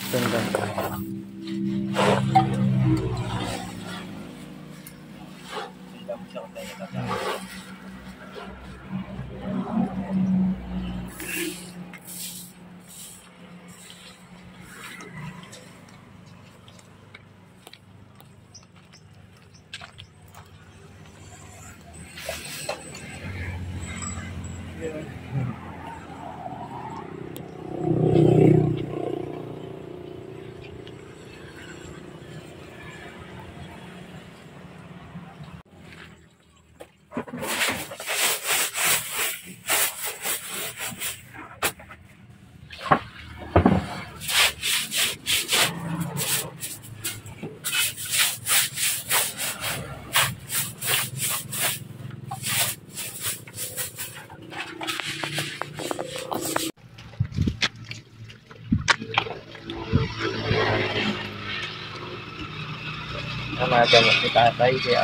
Ganda. Mga gamot ni tatay kaya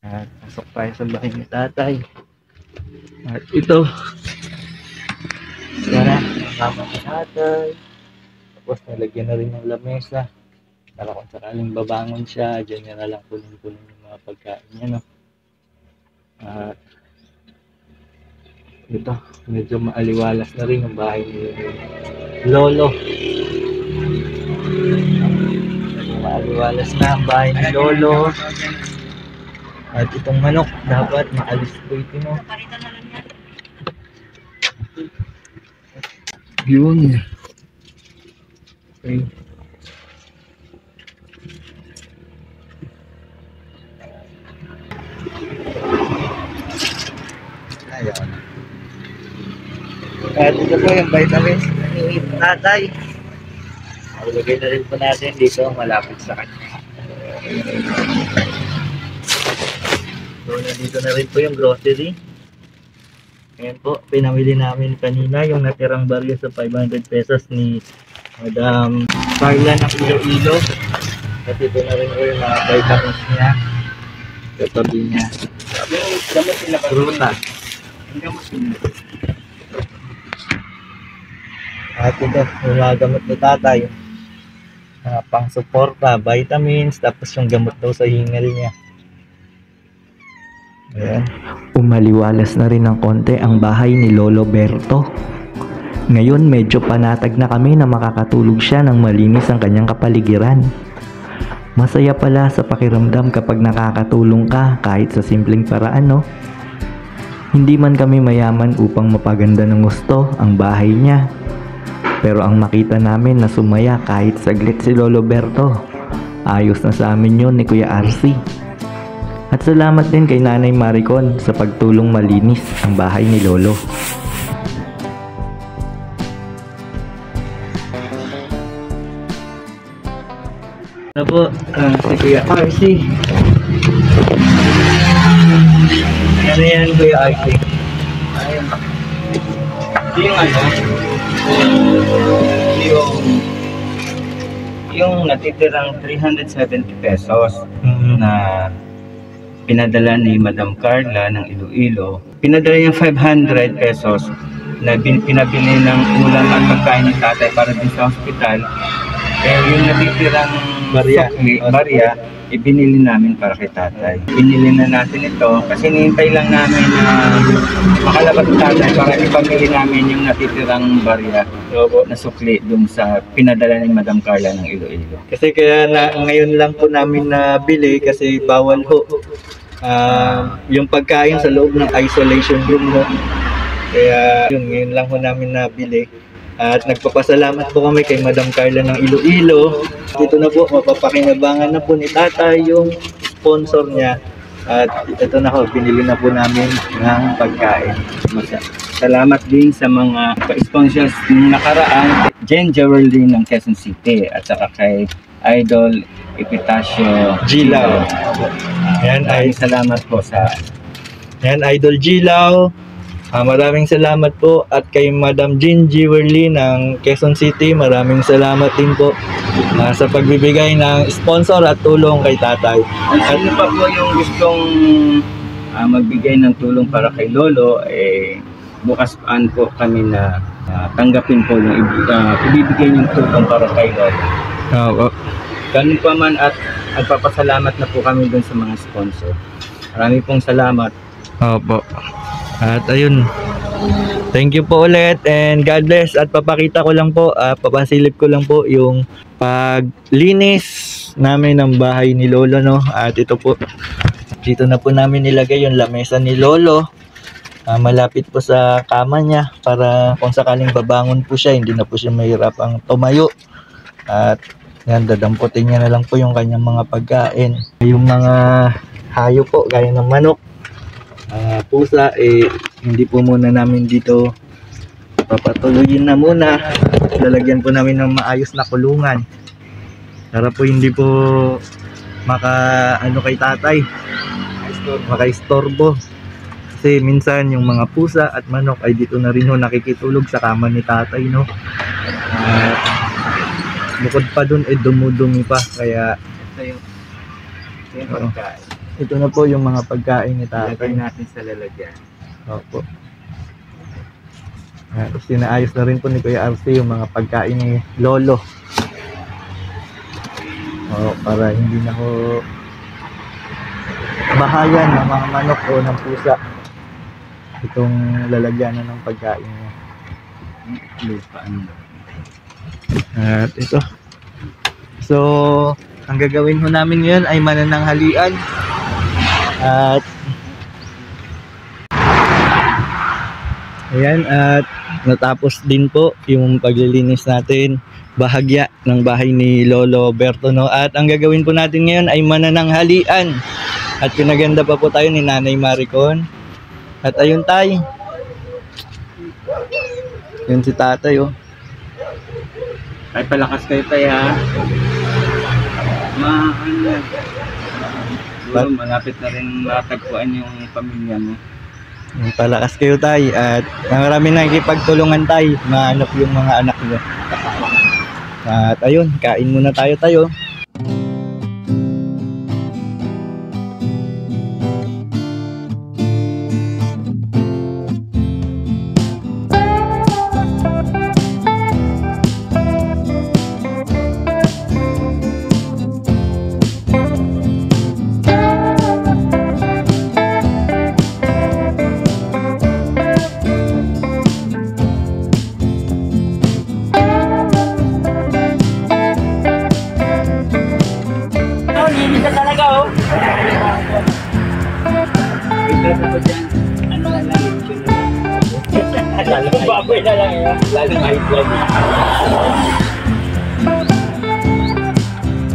at pasok tayo sa bahay ni tatay. At ito sana kasama ni tatay, tapos nalagyan na rin ng lamesa para kung sakaling babangon siya, dyan niya na lang punin-punin yung mga pagkain niya, no? At ito, medyo maaliwalas na rin ang bahay ni Lolo. Maaliwalas na ang bahay ni Lolo. At itong manok, dapat maalis po ito, no? Yun. Okay. Ayan. At ito po yung vitamins ni tatay. Ilagay na rin po natin dito malapit sa kanya. So, nandito na rin po yung grocery. Ayan po, pinamili namin kanina yung natirang barya sa 500 pesos ni Madam Carla ng Iloilo. At ito na rin po yung mga vitamins niya. Katabi niya. Fruta. At ito, yung mga gamot ni tatay. Pang suporta, vitamins, tapos yung gamot daw sa hingal niya. Ayan. Umaliwalas na rin ng konti ang bahay ni Lolo Berto. Ngayon medyo panatag na kami na makakatulog siya ng malinis ang kanyang kapaligiran. Masaya pala sa pakiramdam kapag nakakatulong ka kahit sa simpleng paraan, no? Hindi man kami mayaman upang mapaganda ng gusto ang bahay niya. Pero ang makita namin na sumaya kahit saglit si Lolo Berto, ayos na sa amin yun ni Kuya RC. At salamat din kay Nanay Maricon sa pagtulong malinis ang bahay ni Lolo. Ano po, si Kuya RC. Ano yan, Kuya RC? Ayun. Yung ano, yung natitirang 370 pesos na pinadala ni Madam Carla ng Iloilo. Pinadala niya 500 pesos na pinabili ng ulam at pagkain ni tatay para din sa hospital. Kaya yung natitirang barya, ibinili namin para kay tatay. Binili na natin ito kasi hinihintay lang namin na makalabas tatay para ipamili namin yung natitirang barya na sukli dun sa pinadala ni Madam Carla ng Iloilo. Kasi kaya ngayon lang po namin nabili kasi bawal ho yung pagkain sa loob ng isolation room ho. Kaya yun, ngayon lang ho namin nabili. At nagpapasalamat po kami kay Madam Carla ng Iloilo. Dito na po, mapapakinabangan na po ni tatay yung sponsor niya. At ito na ho, pinili na po namin ng pagkain. Salamat din sa mga pa-sponsors ng nakaraan, Jen Jewelry ng Quezon City at saka kay Idol Epitacio Gilaw. Yan ay salamat po sa yan, Idol Gilaw. Maraming salamat po at kay Madam Jean Giverly ng Quezon City. Maraming salamat din po sa pagbibigay ng sponsor at tulong kay tatay. At sino pa po yung gustong magbigay ng tulong para kay Lolo, bukas paan po kami na tanggapin po yung ibibigay yung tulong para kay Lolo. Ganun pa man at nagpapasalamat na po kami dun sa mga sponsor. Marami pong salamat. Opo. At ayun, thank you po ulit and God bless. At papakita ko lang po, papasilip ko lang po yung paglinis namin ng bahay ni Lolo, no? At ito po, dito na po namin nilagay yung lamesa ni Lolo. Malapit po sa kama niya para kung sakaling babangon po siya, hindi na po siya mahirapang tumayo. At yan, dadamputin niya na lang po yung kanyang mga pagkain. Yung mga hayo po, gaya ng manok, pusa, hindi po muna namin dito papatuloyin na muna. Lalagyan po namin ng maayos na kulungan para po hindi po kay tatay, makaistorbo. Kasi minsan yung mga pusa at manok ay dito na rin nakikitulog sa kama ni tatay, no? Bukod pa dun, dumudumi pa, kaya Yung pagkain. ito na po yung mga pagkain ni tatay. Ilagay natin sa lalagyan. Opo. Tapos sinaayos na rin po ni Kuya RC yung mga pagkain ni Lolo. Para hindi na ho bahayan ng mga manok o ng pusa itong lalagyanan ng pagkain niya. Lupa, At ito. So, ang gagawin ho namin ngayon ay manananghalian. At ayan, at natapos din po yung paglilinis natin bahagya ng bahay ni Lolo Berto, no? At ang gagawin po natin ngayon ay manananghalian. At pinaganda pa po tayo ni Nanay Maricon. At ayun tay. Yun si tatay, oh. Ay, palakas kayo tayo, ha? Malapit na rin matagpuan yung pamilya mo. Palakas kayo tay. At marami na nakikipagtulungan tay. Mahanap yung mga anak niyo. At ayun, kain muna tayo. Baboy na lang yan. Lalong high blood.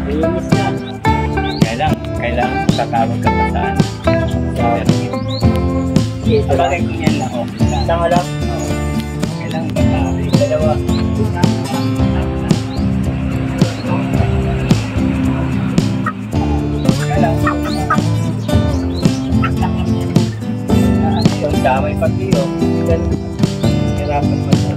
Ayunis na. Kailangan tatawag ka pa saan. Sabagay kung yan lang. Sama lang. Kailangan tatawag. Dalawa. Yung damay pati yun. Hirapan mo na.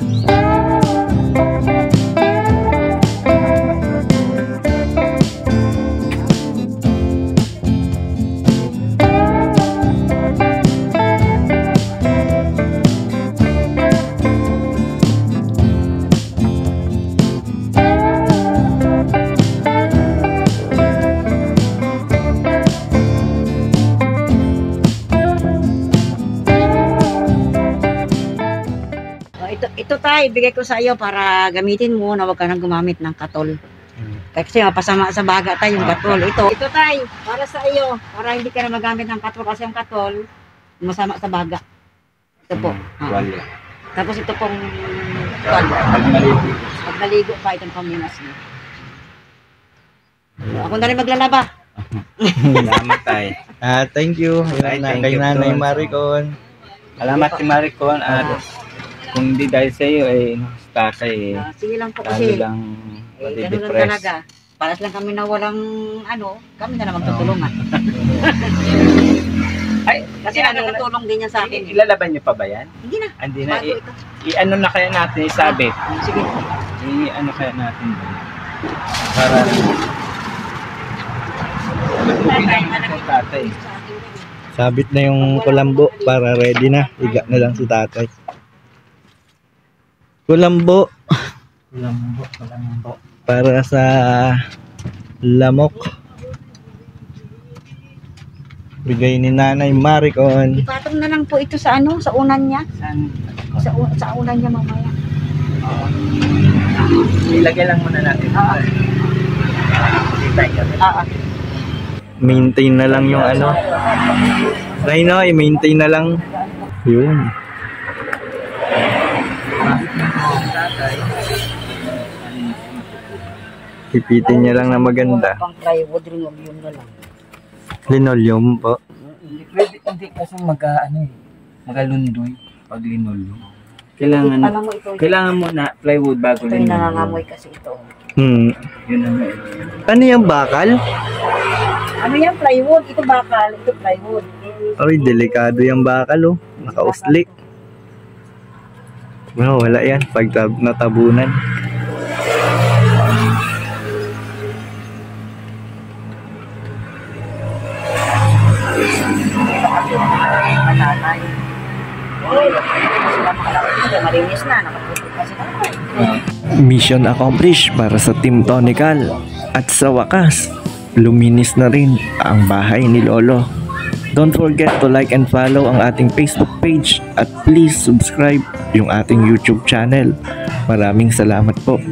Ito tay, ibigay ko sa iyo para gamitin mo na wag ka nang gumamit ng katol. Kasi mapasama sa baga tayo yung katol. Ito tay, para sa iyo, para hindi ka na magamit ng katol kasi yung katol masama sa baga. Ito po. Wala. Tapos ito pong pag naligo pa itong paminas mo. Ako na rin maglalaba. Salamat tayo. Thank you. Ay, Ayun na, thank kay you, Nanay Tol. Maricon. Salamat si Maricon at kung hindi dahil sa iyo tatay Sige lang po lalo kasi. lang Ganun lang madidepress. talaga. Paras lang kami na walang kami na lang magtutulungan. Ay, Kasi nakakatulong din yan sa akin. ilalaban niyo pa ba yan? Hindi na. Hindi na. Bago ito. I-ano na kaya natin, isabit. Sige. I-ano kaya natin ba? Para tatay. Sabit na yung kulambo para ready na. Iga na lang si tatay. Kulambo Kulambo. para sa lamok. Bigay ni Nanay Maricon. Ipatong na lang po ito sa ano, sa unan niya. Saan? Sa unan niya mamaya. Ilagay lang muna natin. Maintain na lang yung ano. Rhino, i-maintain na lang. Yun. Pipitin niya lang na maganda. Pang plywood rin yun na lang. Linoleum po. Hindi kasi magalundoy pag linoleum. Kailangan Alam mo ito. kailangan mo na plywood bago Ito yung linoleum. nangangamoy kasi ito. Yun ang Ano yung bakal? Ano yan? Plywood. Ito bakal. Ito plywood. Ay, delikado yung bakal oh. Nakauslik. No, wala yan. Pag natabunan. Matatay. Uy, sila makalaki. Malinis na. Nakaputok kasi tatay. Mission accomplished para sa Team Tonical. At sa wakas, luminis na rin ang bahay ni Lolo. Don't forget to like and follow ang ating Facebook page at please subscribe yung ating YouTube channel. Maraming salamat po.